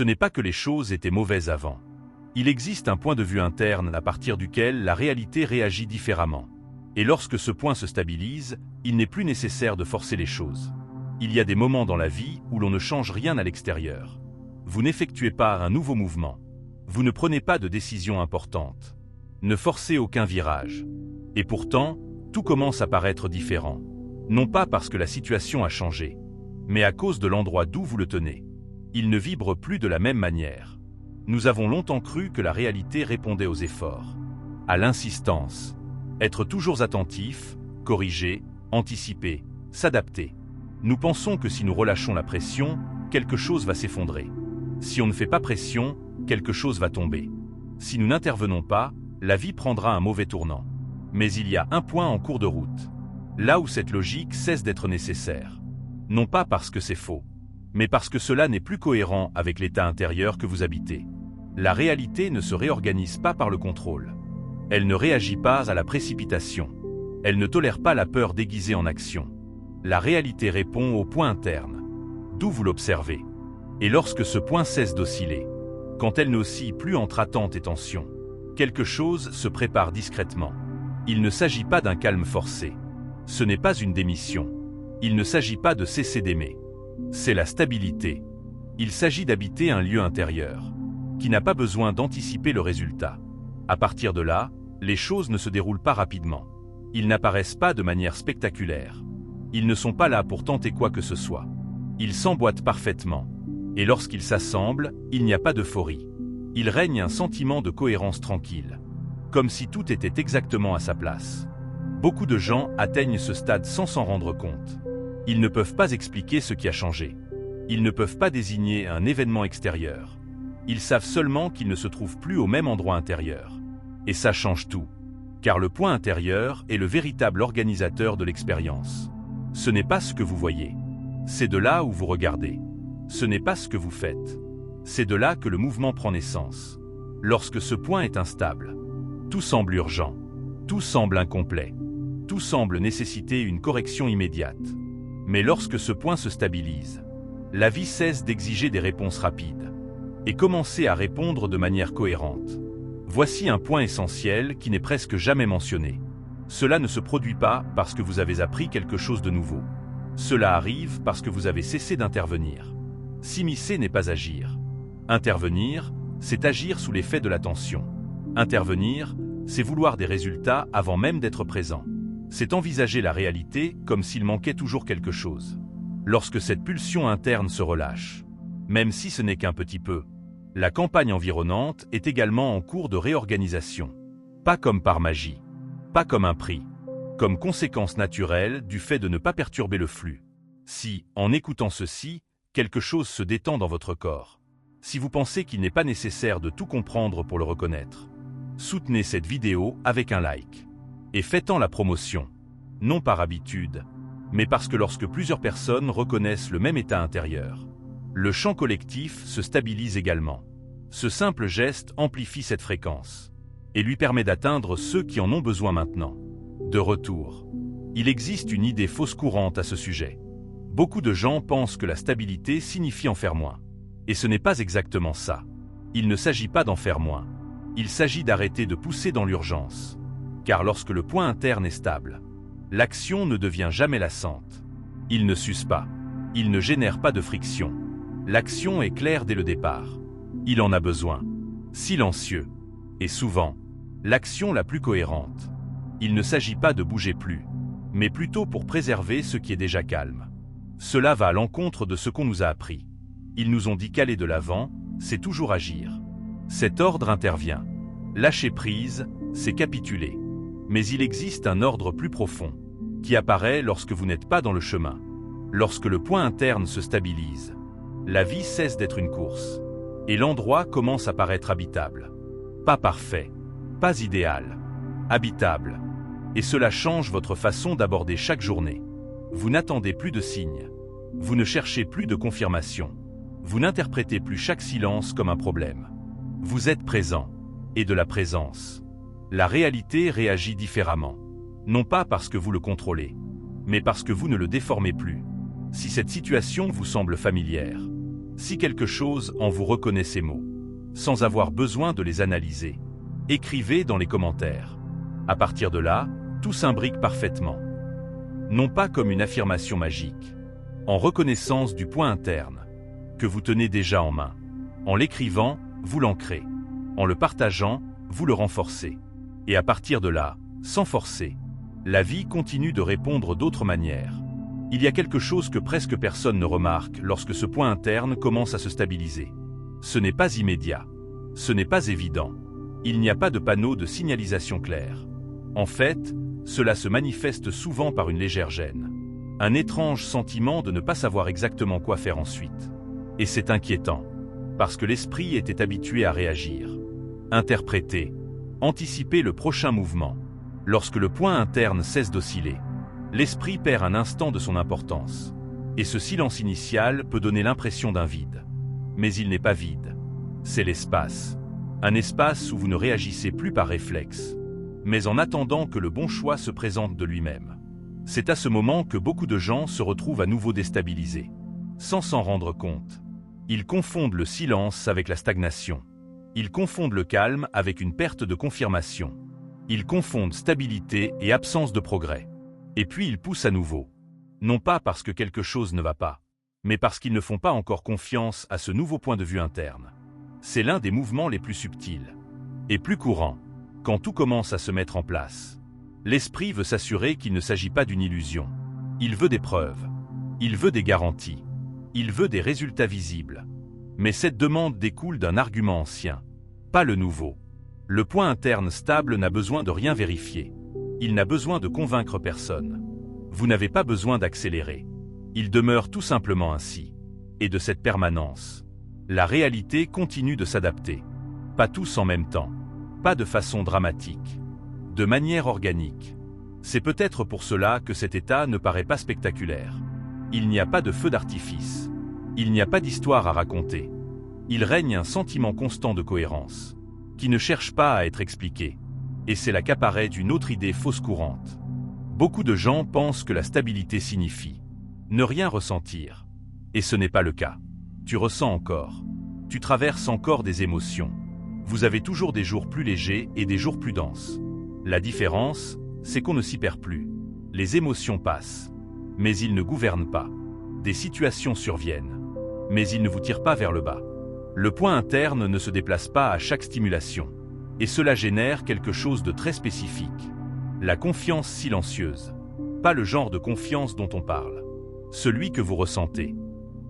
Ce n'est pas que les choses étaient mauvaises avant. Il existe un point de vue interne à partir duquel la réalité réagit différemment. Et lorsque ce point se stabilise, il n'est plus nécessaire de forcer les choses. Il y a des moments dans la vie où l'on ne change rien à l'extérieur. Vous n'effectuez pas un nouveau mouvement. Vous ne prenez pas de décision importante. Ne forcez aucun virage. Et pourtant, tout commence à paraître différent. Non pas parce que la situation a changé, mais à cause de l'endroit d'où vous le tenez. Il ne vibre plus de la même manière. Nous avons longtemps cru que la réalité répondait aux efforts, à l'insistance. Être toujours attentif, corriger, anticiper, s'adapter. Nous pensons que si nous relâchons la pression, quelque chose va s'effondrer. Si on ne fait pas pression, quelque chose va tomber. Si nous n'intervenons pas, la vie prendra un mauvais tournant. Mais il y a un point en cours de route. Là où cette logique cesse d'être nécessaire. Non pas parce que c'est faux, mais parce que cela n'est plus cohérent avec l'état intérieur que vous habitez. La réalité ne se réorganise pas par le contrôle. Elle ne réagit pas à la précipitation. Elle ne tolère pas la peur déguisée en action. La réalité répond au point interne, d'où vous l'observez. Et lorsque ce point cesse d'osciller, quand elle n'oscille plus entre attente et tension, quelque chose se prépare discrètement. Il ne s'agit pas d'un calme forcé. Ce n'est pas une démission. Il ne s'agit pas de cesser d'aimer. C'est la stabilité. Il s'agit d'habiter un lieu intérieur, qui n'a pas besoin d'anticiper le résultat. À partir de là, les choses ne se déroulent pas rapidement. Ils n'apparaissent pas de manière spectaculaire. Ils ne sont pas là pour tenter quoi que ce soit. Ils s'emboîtent parfaitement. Et lorsqu'ils s'assemblent, il n'y a pas d'euphorie. Il règne un sentiment de cohérence tranquille. Comme si tout était exactement à sa place. Beaucoup de gens atteignent ce stade sans s'en rendre compte. Ils ne peuvent pas expliquer ce qui a changé. Ils ne peuvent pas désigner un événement extérieur. Ils savent seulement qu'ils ne se trouvent plus au même endroit intérieur. Et ça change tout. Car le point intérieur est le véritable organisateur de l'expérience. Ce n'est pas ce que vous voyez. C'est de là où vous regardez. Ce n'est pas ce que vous faites. C'est de là que le mouvement prend naissance. Lorsque ce point est instable, tout semble urgent. Tout semble incomplet. Tout semble nécessiter une correction immédiate. Mais lorsque ce point se stabilise, la vie cesse d'exiger des réponses rapides et commence à répondre de manière cohérente. Voici un point essentiel qui n'est presque jamais mentionné. Cela ne se produit pas parce que vous avez appris quelque chose de nouveau. Cela arrive parce que vous avez cessé d'intervenir. S'immiscer n'est pas agir. Intervenir, c'est agir sous l'effet de l'attention. Intervenir, c'est vouloir des résultats avant même d'être présent. C'est envisager la réalité comme s'il manquait toujours quelque chose. Lorsque cette pulsion interne se relâche, même si ce n'est qu'un petit peu, la campagne environnante est également en cours de réorganisation. Pas comme par magie, pas comme un prix, comme conséquence naturelle du fait de ne pas perturber le flux. Si, en écoutant ceci, quelque chose se détend dans votre corps, si vous pensez qu'il n'est pas nécessaire de tout comprendre pour le reconnaître, soutenez cette vidéo avec un like. Et faites-en la promotion, non par habitude, mais parce que lorsque plusieurs personnes reconnaissent le même état intérieur, le champ collectif se stabilise également. Ce simple geste amplifie cette fréquence et lui permet d'atteindre ceux qui en ont besoin maintenant. De retour, il existe une idée fausse courante à ce sujet. Beaucoup de gens pensent que la stabilité signifie en faire moins. Et ce n'est pas exactement ça. Il ne s'agit pas d'en faire moins. Il s'agit d'arrêter de pousser dans l'urgence. Car lorsque le point interne est stable, l'action ne devient jamais lassante. Il ne s'use pas. Il ne génère pas de friction. L'action est claire dès le départ. Il en a besoin. Silencieux. Et souvent, l'action la plus cohérente. Il ne s'agit pas de bouger plus, mais plutôt pour préserver ce qui est déjà calme. Cela va à l'encontre de ce qu'on nous a appris. Ils nous ont dit qu'aller de l'avant, c'est toujours agir. Cet ordre intervient. Lâcher prise, c'est capituler. Mais il existe un ordre plus profond, qui apparaît lorsque vous n'êtes pas dans le chemin. Lorsque le point interne se stabilise, la vie cesse d'être une course, et l'endroit commence à paraître habitable. Pas parfait, pas idéal, habitable. Et cela change votre façon d'aborder chaque journée. Vous n'attendez plus de signes. Vous ne cherchez plus de confirmation. Vous n'interprétez plus chaque silence comme un problème. Vous êtes présent, et de la présence. La réalité réagit différemment. Non pas parce que vous le contrôlez, mais parce que vous ne le déformez plus. Si cette situation vous semble familière, Si quelque chose en vous reconnaît ces mots, sans avoir besoin de les analyser, écrivez dans les commentaires. À partir de là, tout s'imbrique parfaitement. Non pas comme une affirmation magique, en reconnaissance du point interne, que vous tenez déjà en main. En l'écrivant, vous l'ancrez. En le partageant, vous le renforcez. Et à partir de là, sans forcer, la vie continue de répondre d'autres manières. Il y a quelque chose que presque personne ne remarque lorsque ce point interne commence à se stabiliser. Ce n'est pas immédiat. Ce n'est pas évident. Il n'y a pas de panneau de signalisation clair. En fait, cela se manifeste souvent par une légère gêne. Un étrange sentiment de ne pas savoir exactement quoi faire ensuite. Et c'est inquiétant, parce que l'esprit était habitué à réagir, interpréter, anticiper le prochain mouvement. Lorsque le point interne cesse d'osciller, l'esprit perd un instant de son importance. Et ce silence initial peut donner l'impression d'un vide. Mais il n'est pas vide. C'est l'espace. Un espace où vous ne réagissez plus par réflexe, mais en attendant que le bon choix se présente de lui-même. C'est à ce moment que beaucoup de gens se retrouvent à nouveau déstabilisés, sans s'en rendre compte. Ils confondent le silence avec la stagnation. Ils confondent le calme avec une perte de confirmation. Ils confondent stabilité et absence de progrès. Et puis ils poussent à nouveau. Non pas parce que quelque chose ne va pas, mais parce qu'ils ne font pas encore confiance à ce nouveau point de vue interne. C'est l'un des mouvements les plus subtils et plus courants, quand tout commence à se mettre en place. L'esprit veut s'assurer qu'il ne s'agit pas d'une illusion. Il veut des preuves. Il veut des garanties. Il veut des résultats visibles. Mais cette demande découle d'un argument ancien, pas le nouveau. Le point interne stable n'a besoin de rien vérifier. Il n'a besoin de convaincre personne. Vous n'avez pas besoin d'accélérer. Il demeure tout simplement ainsi. Et de cette permanence, la réalité continue de s'adapter. Pas tous en même temps. Pas de façon dramatique. De manière organique. C'est peut-être pour cela que cet état ne paraît pas spectaculaire. Il n'y a pas de feu d'artifice. Il n'y a pas d'histoire à raconter. Il règne un sentiment constant de cohérence, qui ne cherche pas à être expliqué. Et c'est là qu'apparaît une autre idée fausse courante. Beaucoup de gens pensent que la stabilité signifie ne rien ressentir. Et ce n'est pas le cas. Tu ressens encore. Tu traverses encore des émotions. Vous avez toujours des jours plus légers et des jours plus denses. La différence, c'est qu'on ne s'y perd plus. Les émotions passent, mais ils ne gouvernent pas. Des situations surviennent, mais ils ne vous tirent pas vers le bas. Le point interne ne se déplace pas à chaque stimulation. Et cela génère quelque chose de très spécifique. La confiance silencieuse. Pas le genre de confiance dont on parle. Celui que vous ressentez.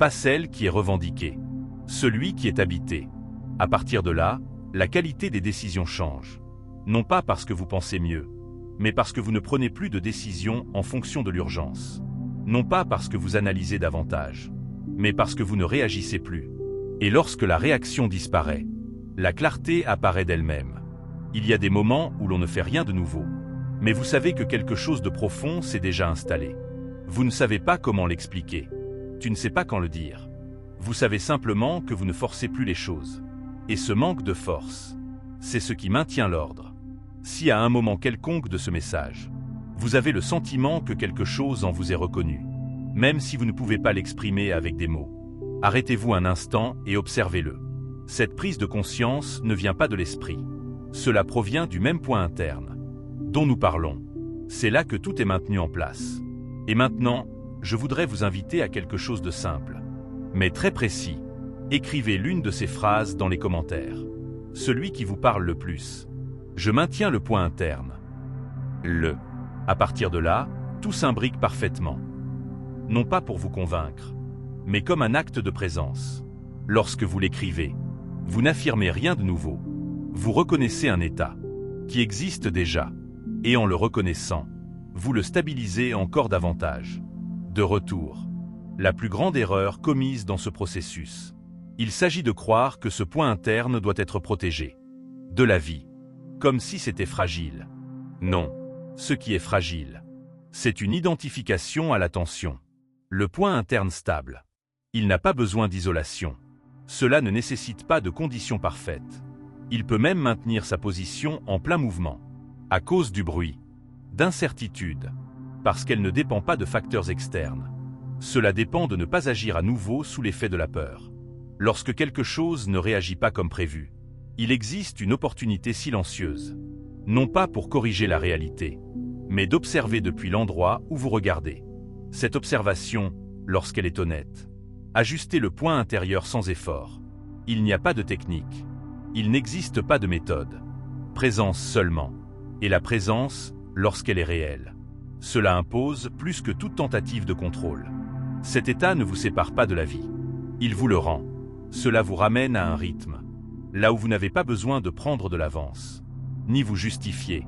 Pas celle qui est revendiquée. Celui qui est habité. À partir de là, la qualité des décisions change. Non pas parce que vous pensez mieux, mais parce que vous ne prenez plus de décisions en fonction de l'urgence. Non pas parce que vous analysez davantage, mais parce que vous ne réagissez plus. Et lorsque la réaction disparaît, la clarté apparaît d'elle-même. Il y a des moments où l'on ne fait rien de nouveau, mais vous savez que quelque chose de profond s'est déjà installé. Vous ne savez pas comment l'expliquer. Tu ne sais pas quand le dire. Vous savez simplement que vous ne forcez plus les choses. Et ce manque de force, c'est ce qui maintient l'ordre. Si à un moment quelconque de ce message, vous avez le sentiment que quelque chose en vous est reconnu, même si vous ne pouvez pas l'exprimer avec des mots, arrêtez-vous un instant et observez-le. Cette prise de conscience ne vient pas de l'esprit. Cela provient du même point interne dont nous parlons. C'est là que tout est maintenu en place. Et maintenant, je voudrais vous inviter à quelque chose de simple, mais très précis. Écrivez l'une de ces phrases dans les commentaires. Celui qui vous parle le plus. Je maintiens le point interne. À partir de là, tout s'imbrique parfaitement. Non pas pour vous convaincre, mais comme un acte de présence. Lorsque vous l'écrivez, vous n'affirmez rien de nouveau. Vous reconnaissez un état qui existe déjà. Et en le reconnaissant, vous le stabilisez encore davantage. De retour, la plus grande erreur commise dans ce processus. Il s'agit de croire que ce point interne doit être protégé de la vie, comme si c'était fragile. Non, ce qui est fragile, c'est une identification à la tension. Le point interne stable, il n'a pas besoin d'isolation. Cela ne nécessite pas de conditions parfaites. Il peut même maintenir sa position en plein mouvement, à cause du bruit, d'incertitude, parce qu'elle ne dépend pas de facteurs externes. Cela dépend de ne pas agir à nouveau sous l'effet de la peur. Lorsque quelque chose ne réagit pas comme prévu, il existe une opportunité silencieuse. Non pas pour corriger la réalité, mais d'observer depuis l'endroit où vous regardez. Cette observation, lorsqu'elle est honnête, ajustez le point intérieur sans effort. Il n'y a pas de technique. Il n'existe pas de méthode. Présence seulement. Et la présence, lorsqu'elle est réelle, cela impose plus que toute tentative de contrôle. Cet état ne vous sépare pas de la vie. Il vous le rend. Cela vous ramène à un rythme, là où vous n'avez pas besoin de prendre de l'avance, ni vous justifier,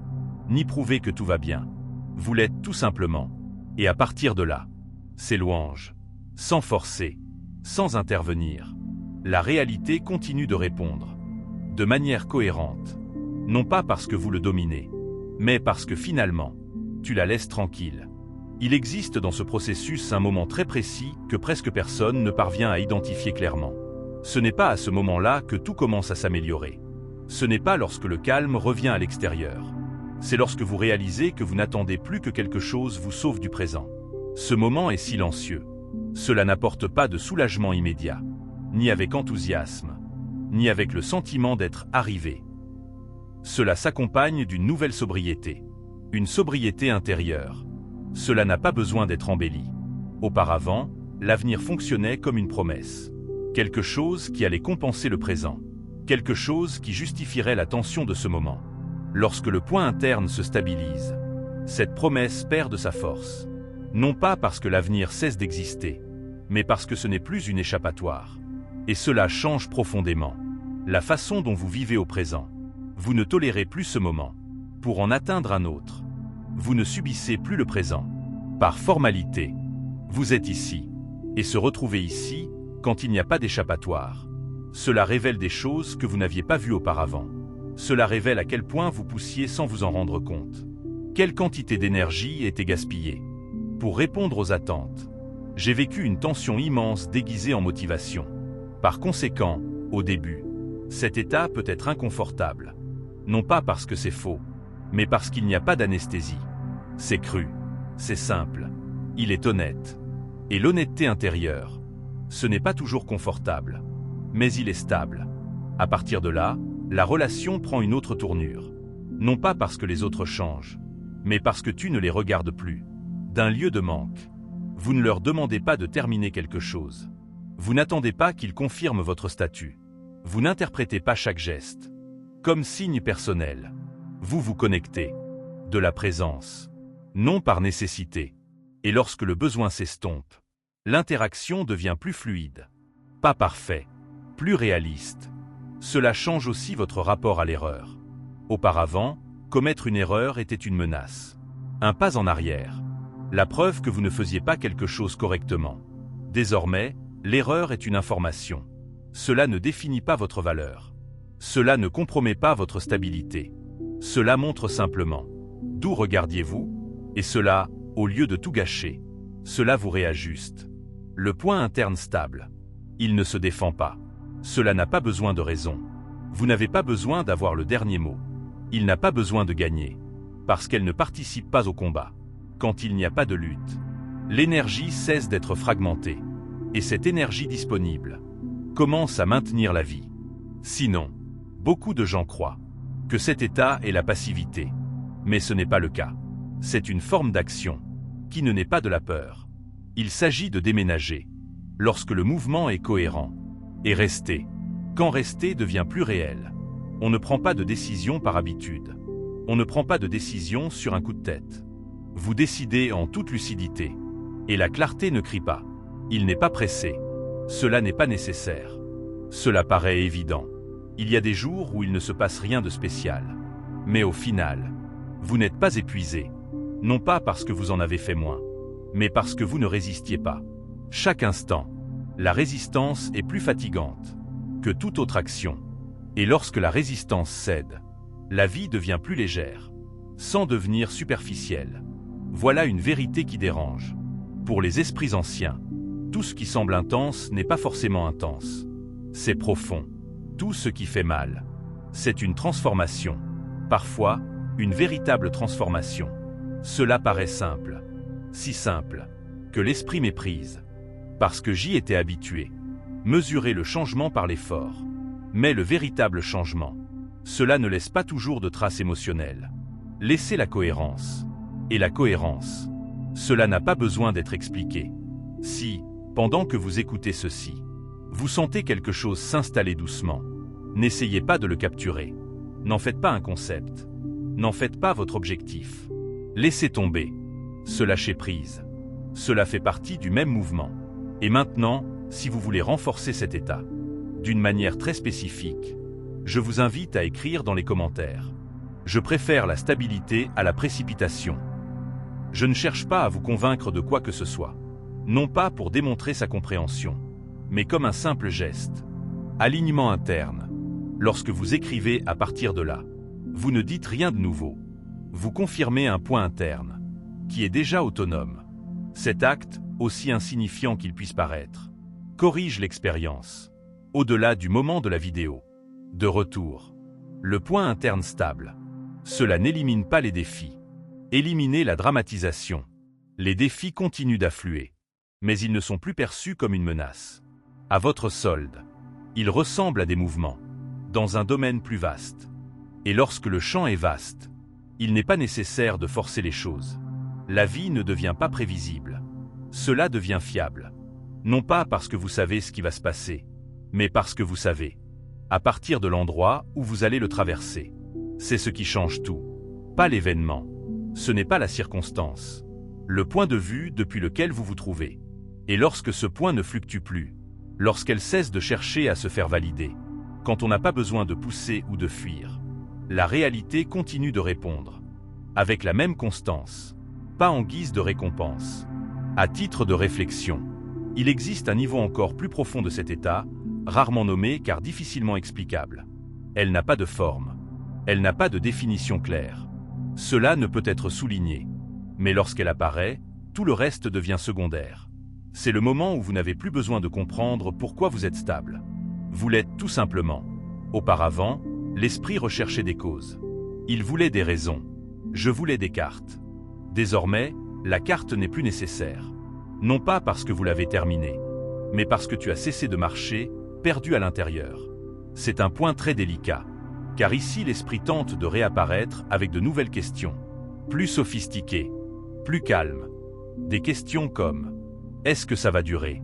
ni prouver que tout va bien. Vous l'êtes tout simplement. Et à partir de là, c'est louange, sans forcer, sans intervenir. La réalité continue de répondre, de manière cohérente, non pas parce que vous le dominez, mais parce que finalement, tu la laisses tranquille. Il existe dans ce processus un moment très précis que presque personne ne parvient à identifier clairement. Ce n'est pas à ce moment-là que tout commence à s'améliorer. Ce n'est pas lorsque le calme revient à l'extérieur. C'est lorsque vous réalisez que vous n'attendez plus que quelque chose vous sauve du présent. Ce moment est silencieux. Cela n'apporte pas de soulagement immédiat, ni avec enthousiasme, ni avec le sentiment d'être arrivé. Cela s'accompagne d'une nouvelle sobriété, une sobriété intérieure. Cela n'a pas besoin d'être embelli. Auparavant, l'avenir fonctionnait comme une promesse. Quelque chose qui allait compenser le présent. Quelque chose qui justifierait la tension de ce moment. Lorsque le point interne se stabilise, cette promesse perd de sa force. Non pas parce que l'avenir cesse d'exister, mais parce que ce n'est plus une échappatoire. Et cela change profondément la façon dont vous vivez au présent. Vous ne tolérez plus ce moment pour en atteindre un autre. Vous ne subissez plus le présent. Par formalité, vous êtes ici. Et se retrouver ici, quand il n'y a pas d'échappatoire. Cela révèle des choses que vous n'aviez pas vues auparavant. Cela révèle à quel point vous poussiez sans vous en rendre compte. Quelle quantité d'énergie était gaspillée pour répondre aux attentes. J'ai vécu une tension immense déguisée en motivation. Par conséquent, au début, cet état peut être inconfortable. Non pas parce que c'est faux, mais parce qu'il n'y a pas d'anesthésie. C'est cru, c'est simple, il est honnête. Et l'honnêteté intérieure, ce n'est pas toujours confortable, mais il est stable. À partir de là, la relation prend une autre tournure. Non pas parce que les autres changent, mais parce que tu ne les regardes plus. D'un lieu de manque, vous ne leur demandez pas de terminer quelque chose. Vous n'attendez pas qu'ils confirment votre statut. Vous n'interprétez pas chaque geste comme signe personnel. Vous vous connectez de la présence, non par nécessité. Et lorsque le besoin s'estompe, l'interaction devient plus fluide, pas parfait, plus réaliste. Cela change aussi votre rapport à l'erreur. Auparavant, commettre une erreur était une menace, un pas en arrière, la preuve que vous ne faisiez pas quelque chose correctement. Désormais, l'erreur est une information. Cela ne définit pas votre valeur. Cela ne compromet pas votre stabilité. Cela montre simplement d'où regardiez-vous, et cela, au lieu de tout gâcher, cela vous réajuste. Le point interne stable, il ne se défend pas. Cela n'a pas besoin de raison. Vous n'avez pas besoin d'avoir le dernier mot. Il n'a pas besoin de gagner, parce qu'elle ne participe pas au combat. Quand il n'y a pas de lutte, l'énergie cesse d'être fragmentée, et cette énergie disponible commence à maintenir la vie. Sinon, beaucoup de gens croient que cet état est la passivité, mais ce n'est pas le cas. C'est une forme d'action qui ne naît pas de la peur. Il s'agit de déménager lorsque le mouvement est cohérent, et rester quand rester devient plus réel. On ne prend pas de décision par habitude. On ne prend pas de décision sur un coup de tête. Vous décidez en toute lucidité. Et la clarté ne crie pas. Il n'est pas pressé. Cela n'est pas nécessaire. Cela paraît évident. Il y a des jours où il ne se passe rien de spécial. Mais au final, vous n'êtes pas épuisé. Non pas parce que vous en avez fait moins, mais parce que vous ne résistiez pas. Chaque instant, la résistance est plus fatigante que toute autre action. Et lorsque la résistance cède, la vie devient plus légère, sans devenir superficielle. Voilà une vérité qui dérange. Pour les esprits anciens, tout ce qui semble intense n'est pas forcément intense. C'est profond. Tout ce qui fait mal, c'est une transformation. Parfois, une véritable transformation. Cela paraît simple. Si simple, que l'esprit méprise. Parce que j'y étais habitué. Mesurez le changement par l'effort. Mais le véritable changement, cela ne laisse pas toujours de traces émotionnelles. Laissez la cohérence. Et la cohérence, cela n'a pas besoin d'être expliqué. Si, pendant que vous écoutez ceci, vous sentez quelque chose s'installer doucement, n'essayez pas de le capturer. N'en faites pas un concept. N'en faites pas votre objectif. Laissez tomber. Se lâcher prise. Cela fait partie du même mouvement. Et maintenant, si vous voulez renforcer cet état, d'une manière très spécifique, je vous invite à écrire dans les commentaires. Je préfère la stabilité à la précipitation. Je ne cherche pas à vous convaincre de quoi que ce soit. Non pas pour démontrer sa compréhension, mais comme un simple geste. Alignement interne. Lorsque vous écrivez à partir de là, vous ne dites rien de nouveau. Vous confirmez un point interne, qui est déjà autonome. Cet acte, aussi insignifiant qu'il puisse paraître, corrige l'expérience. Au-delà du moment de la vidéo. De retour. Le point interne stable. Cela n'élimine pas les défis. Éliminez la dramatisation. Les défis continuent d'affluer. Mais ils ne sont plus perçus comme une menace. À votre solde. Ils ressemblent à des mouvements. Dans un domaine plus vaste. Et lorsque le champ est vaste, il n'est pas nécessaire de forcer les choses. La vie ne devient pas prévisible. Cela devient fiable. Non pas parce que vous savez ce qui va se passer, mais parce que vous savez, à partir de l'endroit où vous allez le traverser. C'est ce qui change tout. Pas l'événement. Ce n'est pas la circonstance. Le point de vue depuis lequel vous vous trouvez. Et lorsque ce point ne fluctue plus, lorsqu'elle cesse de chercher à se faire valider, quand on n'a pas besoin de pousser ou de fuir, la réalité continue de répondre. Avec la même constance. Pas en guise de récompense. À titre de réflexion. Il existe un niveau encore plus profond de cet état, rarement nommé car difficilement explicable. Elle n'a pas de forme. Elle n'a pas de définition claire. Cela ne peut être souligné. Mais lorsqu'elle apparaît, tout le reste devient secondaire. C'est le moment où vous n'avez plus besoin de comprendre pourquoi vous êtes stable. Vous l'êtes tout simplement. Auparavant, l'esprit recherchait des causes. Il voulait des raisons. Je voulais des cartes. Désormais, la carte n'est plus nécessaire. Non pas parce que vous l'avez terminée, mais parce que tu as cessé de marcher, perdu à l'intérieur. C'est un point très délicat, car ici l'esprit tente de réapparaître avec de nouvelles questions, plus sophistiquées, plus calmes. Des questions comme « Est-ce que ça va durer ?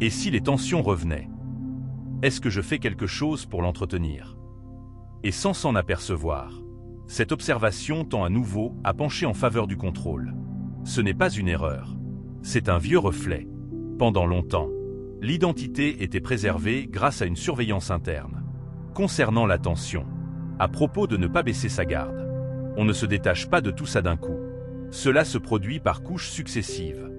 Et si les tensions revenaient ? Est-ce que je fais quelque chose pour l'entretenir ?» Et sans s'en apercevoir, cette observation tend à nouveau à pencher en faveur du contrôle. Ce n'est pas une erreur. C'est un vieux reflet. Pendant longtemps, l'identité était préservée grâce à une surveillance interne. Concernant l'attention, à propos de ne pas baisser sa garde, on ne se détache pas de tout ça d'un coup. Cela se produit par couches successives.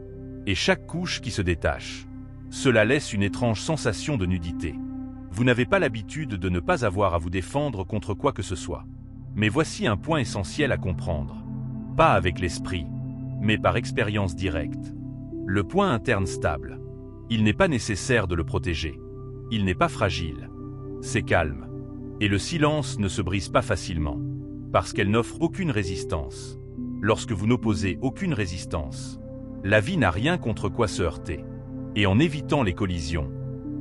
Et chaque couche qui se détache, cela laisse une étrange sensation de nudité. Vous n'avez pas l'habitude de ne pas avoir à vous défendre contre quoi que ce soit. Mais voici un point essentiel à comprendre. Pas avec l'esprit, mais par expérience directe. Le point interne stable. Il n'est pas nécessaire de le protéger. Il n'est pas fragile. C'est calme. Et le silence ne se brise pas facilement, parce qu'elle n'offre aucune résistance. Lorsque vous n'opposez aucune résistance, la vie n'a rien contre quoi se heurter. Et en évitant les collisions,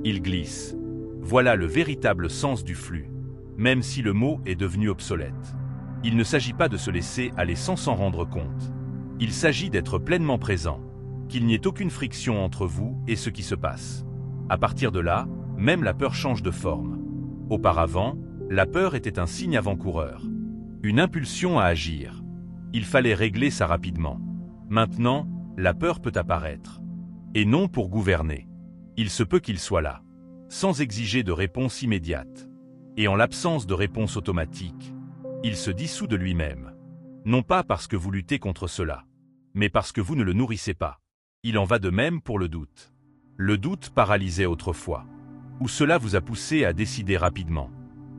il glisse. Voilà le véritable sens du flux, même si le mot est devenu obsolète. Il ne s'agit pas de se laisser aller sans s'en rendre compte. Il s'agit d'être pleinement présent, qu'il n'y ait aucune friction entre vous et ce qui se passe. À partir de là, même la peur change de forme. Auparavant, la peur était un signe avant-coureur, une impulsion à agir. Il fallait régler ça rapidement. Maintenant, la peur peut apparaître. Et non pour gouverner. Il se peut qu'il soit là, sans exiger de réponse immédiate. Et en l'absence de réponse automatique, il se dissout de lui-même. Non pas parce que vous luttez contre cela, mais parce que vous ne le nourrissez pas. Il en va de même pour le doute. Le doute paralysait autrefois, ou cela vous a poussé à décider rapidement.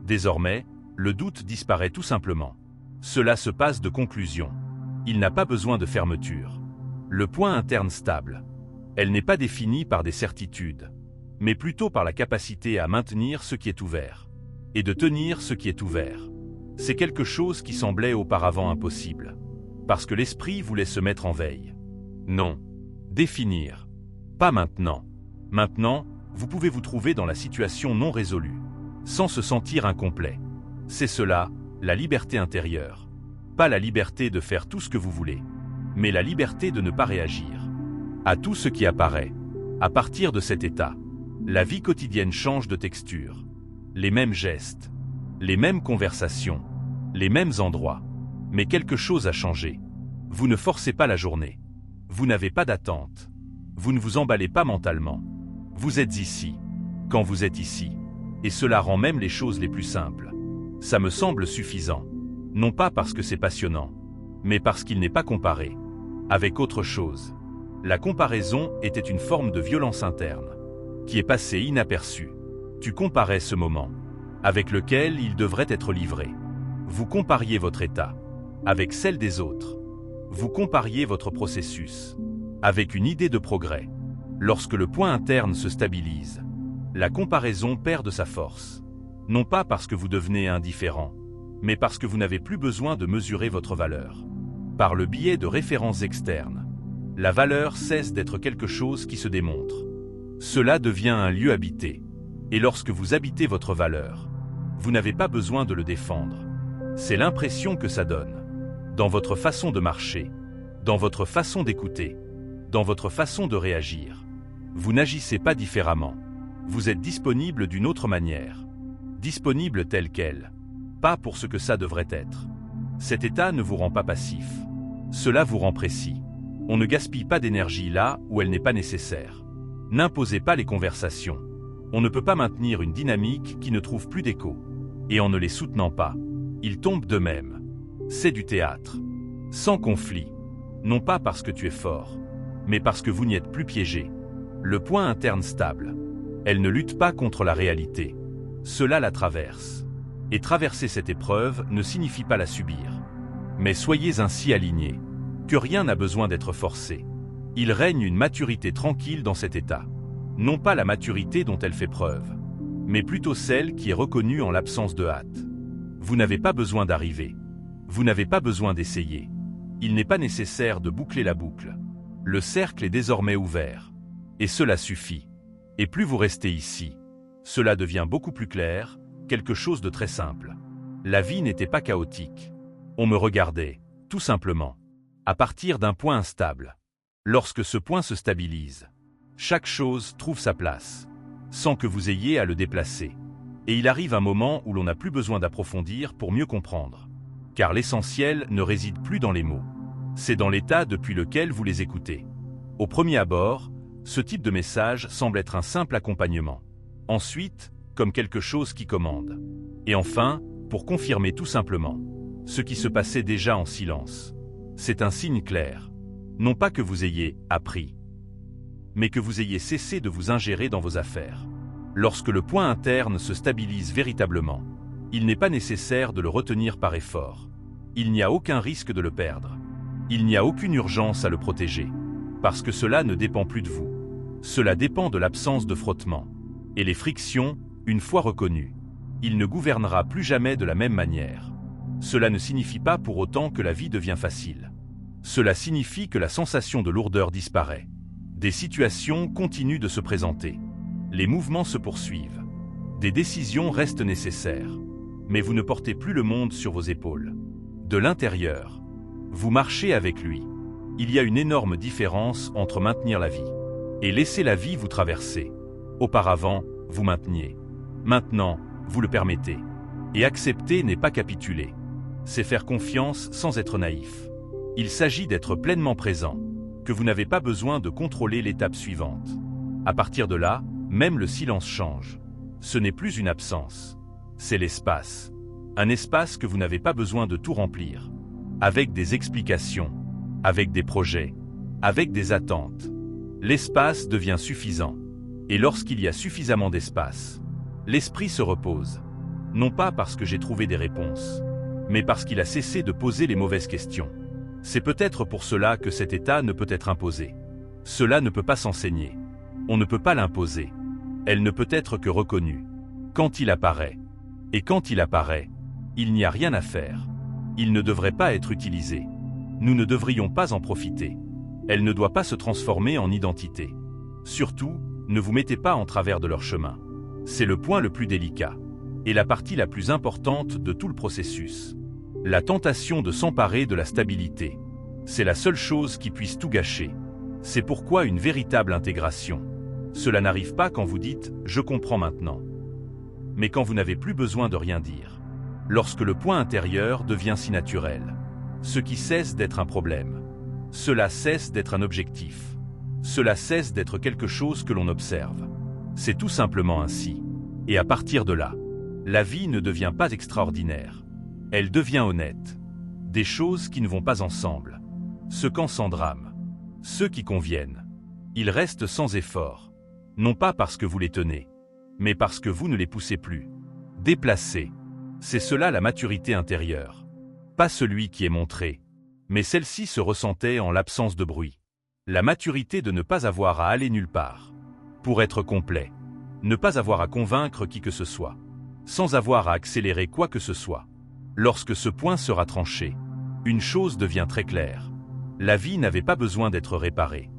Désormais, le doute disparaît tout simplement. Cela se passe de conclusion. Il n'a pas besoin de fermeture. Le point interne stable. Elle n'est pas définie par des certitudes, mais plutôt par la capacité à maintenir ce qui est ouvert, et de tenir ce qui est ouvert. C'est quelque chose qui semblait auparavant impossible, parce que l'esprit voulait se mettre en veille. Non. Définir. Pas maintenant. Maintenant, vous pouvez vous trouver dans la situation non résolue, sans se sentir incomplet. C'est cela, la liberté intérieure. Pas la liberté de faire tout ce que vous voulez, mais la liberté de ne pas réagir à tout ce qui apparaît. À partir de cet état, la vie quotidienne change de texture. Les mêmes gestes, les mêmes conversations, les mêmes endroits. Mais quelque chose a changé. Vous ne forcez pas la journée. Vous n'avez pas d'attente. Vous ne vous emballez pas mentalement. Vous êtes ici, quand vous êtes ici. Et cela rend même les choses les plus simples. Ça me semble suffisant. Non pas parce que c'est passionnant, mais parce qu'il n'est pas comparé avec autre chose. La comparaison était une forme de violence interne, qui est passée inaperçue. Tu comparais ce moment, avec lequel il devrait être livré. Vous compariez votre état, avec celle des autres. Vous compariez votre processus, avec une idée de progrès. Lorsque le point interne se stabilise, la comparaison perd de sa force. Non pas parce que vous devenez indifférent, mais parce que vous n'avez plus besoin de mesurer votre valeur. Par le biais de références externes, la valeur cesse d'être quelque chose qui se démontre. Cela devient un lieu habité. Et lorsque vous habitez votre valeur, vous n'avez pas besoin de le défendre. C'est l'impression que ça donne. Dans votre façon de marcher, dans votre façon d'écouter, dans votre façon de réagir. Vous n'agissez pas différemment. Vous êtes disponible d'une autre manière. Disponible tel quel. Pas pour ce que ça devrait être. Cet état ne vous rend pas passif. Cela vous rend précis. On ne gaspille pas d'énergie là où elle n'est pas nécessaire. N'imposez pas les conversations. On ne peut pas maintenir une dynamique qui ne trouve plus d'écho. Et en ne les soutenant pas, ils tombent d'eux-mêmes. C'est du théâtre. Sans conflit. Non pas parce que tu es fort, mais parce que vous n'y êtes plus piégé. Le point interne stable. Elle ne lutte pas contre la réalité. Cela la traverse. Et traverser cette épreuve ne signifie pas la subir. Mais soyez ainsi alignés, que rien n'a besoin d'être forcé. Il règne une maturité tranquille dans cet état. Non pas la maturité dont elle fait preuve, mais plutôt celle qui est reconnue en l'absence de hâte. Vous n'avez pas besoin d'arriver. Vous n'avez pas besoin d'essayer. Il n'est pas nécessaire de boucler la boucle. Le cercle est désormais ouvert. Et cela suffit. Et plus vous restez ici, cela devient beaucoup plus clair, quelque chose de très simple. La vie n'était pas chaotique. On me regardait, tout simplement, à partir d'un point instable. Lorsque ce point se stabilise, chaque chose trouve sa place, sans que vous ayez à le déplacer. Et il arrive un moment où l'on n'a plus besoin d'approfondir pour mieux comprendre. Car l'essentiel ne réside plus dans les mots. C'est dans l'état depuis lequel vous les écoutez. Au premier abord, ce type de message semble être un simple accompagnement. Ensuite, comme quelque chose qui commande. Et enfin, pour confirmer tout simplement ce qui se passait déjà en silence. C'est un signe clair. Non pas que vous ayez appris, mais que vous ayez cessé de vous ingérer dans vos affaires. Lorsque le point interne se stabilise véritablement, il n'est pas nécessaire de le retenir par effort. Il n'y a aucun risque de le perdre. Il n'y a aucune urgence à le protéger, parce que cela ne dépend plus de vous. Cela dépend de l'absence de frottement. Et les frictions, une fois reconnues, il ne gouvernera plus jamais de la même manière. Cela ne signifie pas pour autant que la vie devient facile. Cela signifie que la sensation de lourdeur disparaît. Des situations continuent de se présenter. Les mouvements se poursuivent. Des décisions restent nécessaires. Mais vous ne portez plus le monde sur vos épaules. De l'intérieur, vous marchez avec lui. Il y a une énorme différence entre maintenir la vie et laisser la vie vous traverser. Auparavant, vous mainteniez. Maintenant, vous le permettez. Et accepter n'est pas capituler. C'est faire confiance sans être naïf. Il s'agit d'être pleinement présent, que vous n'avez pas besoin de contrôler l'étape suivante. À partir de là, même le silence change. Ce n'est plus une absence. C'est l'espace. Un espace que vous n'avez pas besoin de tout remplir. Avec des explications, avec des projets, avec des attentes. L'espace devient suffisant. Et lorsqu'il y a suffisamment d'espace, l'esprit se repose. Non pas parce que j'ai trouvé des réponses, mais parce qu'il a cessé de poser les mauvaises questions. C'est peut-être pour cela que cet état ne peut être imposé. Cela ne peut pas s'enseigner. On ne peut pas l'imposer. Elle ne peut être que reconnue. Quand il apparaît. Et quand il apparaît, il n'y a rien à faire. Il ne devrait pas être utilisé. Nous ne devrions pas en profiter. Elle ne doit pas se transformer en identité. Surtout, Ne vous mettez pas en travers de leur chemin. C'est le point le plus délicat et la partie la plus importante de tout le processus. La tentation de s'emparer de la stabilité. C'est la seule chose qui puisse tout gâcher. C'est pourquoi une véritable intégration. Cela n'arrive pas quand vous dites « je comprends maintenant », mais quand vous n'avez plus besoin de rien dire. Lorsque le point intérieur devient si naturel. Ce qui cesse d'être un problème. Cela cesse d'être un objectif. Cela cesse d'être quelque chose que l'on observe. C'est tout simplement ainsi. Et à partir de là, la vie ne devient pas extraordinaire. Elle devient honnête. Des choses qui ne vont pas ensemble. Ce camp sans drame. Ceux qui conviennent. Ils restent sans effort. Non pas parce que vous les tenez, mais parce que vous ne les poussez plus. Déplacés. C'est cela la maturité intérieure. Pas celui qui est montré, mais celle-ci se ressentait en l'absence de bruit. La maturité de ne pas avoir à aller nulle part. Pour être complet. Ne pas avoir à convaincre qui que ce soit. Sans avoir à accélérer quoi que ce soit. Lorsque ce point sera tranché, une chose devient très claire. La vie n'avait pas besoin d'être réparée.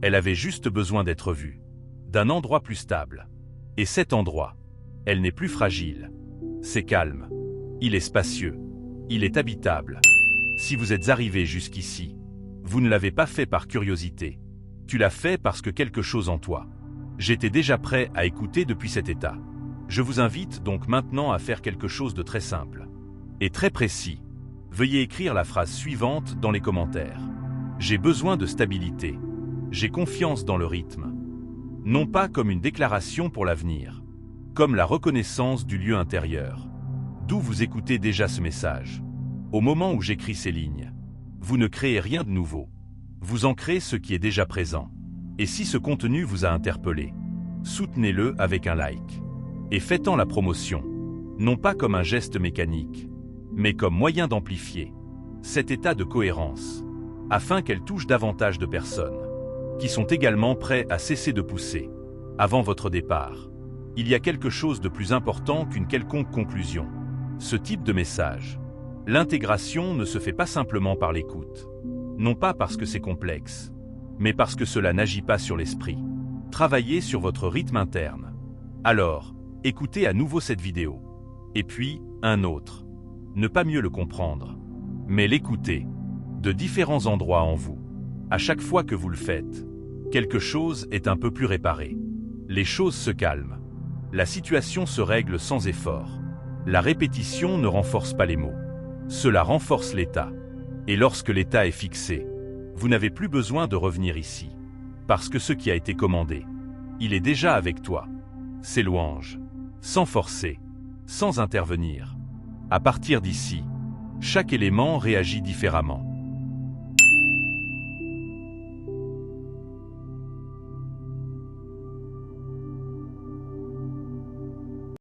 Elle avait juste besoin d'être vue. D'un endroit plus stable. Et cet endroit, elle n'est plus fragile. C'est calme. Il est spacieux. Il est habitable. Si vous êtes arrivé jusqu'ici, vous ne l'avez pas fait par curiosité. Tu l'as fait parce que quelque chose en toi. J'étais déjà prêt à écouter depuis cet état. Je vous invite donc maintenant à faire quelque chose de très simple. Et très précis. Veuillez écrire la phrase suivante dans les commentaires. J'ai besoin de stabilité. J'ai confiance dans le rythme. Non pas comme une déclaration pour l'avenir, comme la reconnaissance du lieu intérieur. D'où vous écoutez déjà ce message. Au moment où j'écris ces lignes, vous ne créez rien de nouveau. Vous ancrez ce qui est déjà présent. Et si ce contenu vous a interpellé, soutenez-le avec un like. Et faites-en la promotion, non pas comme un geste mécanique, mais comme moyen d'amplifier cet état de cohérence, afin qu'elle touche davantage de personnes, qui sont également prêts à cesser de pousser, avant votre départ. Il y a quelque chose de plus important qu'une quelconque conclusion. Ce type de message. L'intégration ne se fait pas simplement par l'écoute. Non pas parce que c'est complexe, mais parce que cela n'agit pas sur l'esprit. Travaillez sur votre rythme interne. Alors, écoutez à nouveau cette vidéo. Et puis, un autre. Ne pas mieux le comprendre, mais l'écouter. De différents endroits en vous. À chaque fois que vous le faites, quelque chose est un peu plus réparé. Les choses se calment. La situation se règle sans effort. La répétition ne renforce pas les mots. Cela renforce l'état. Et lorsque l'état est fixé, vous n'avez plus besoin de revenir ici. Parce que ce qui a été commandé, il est déjà avec toi. C'est louange. Sans forcer. Sans intervenir. À partir d'ici, chaque élément réagit différemment.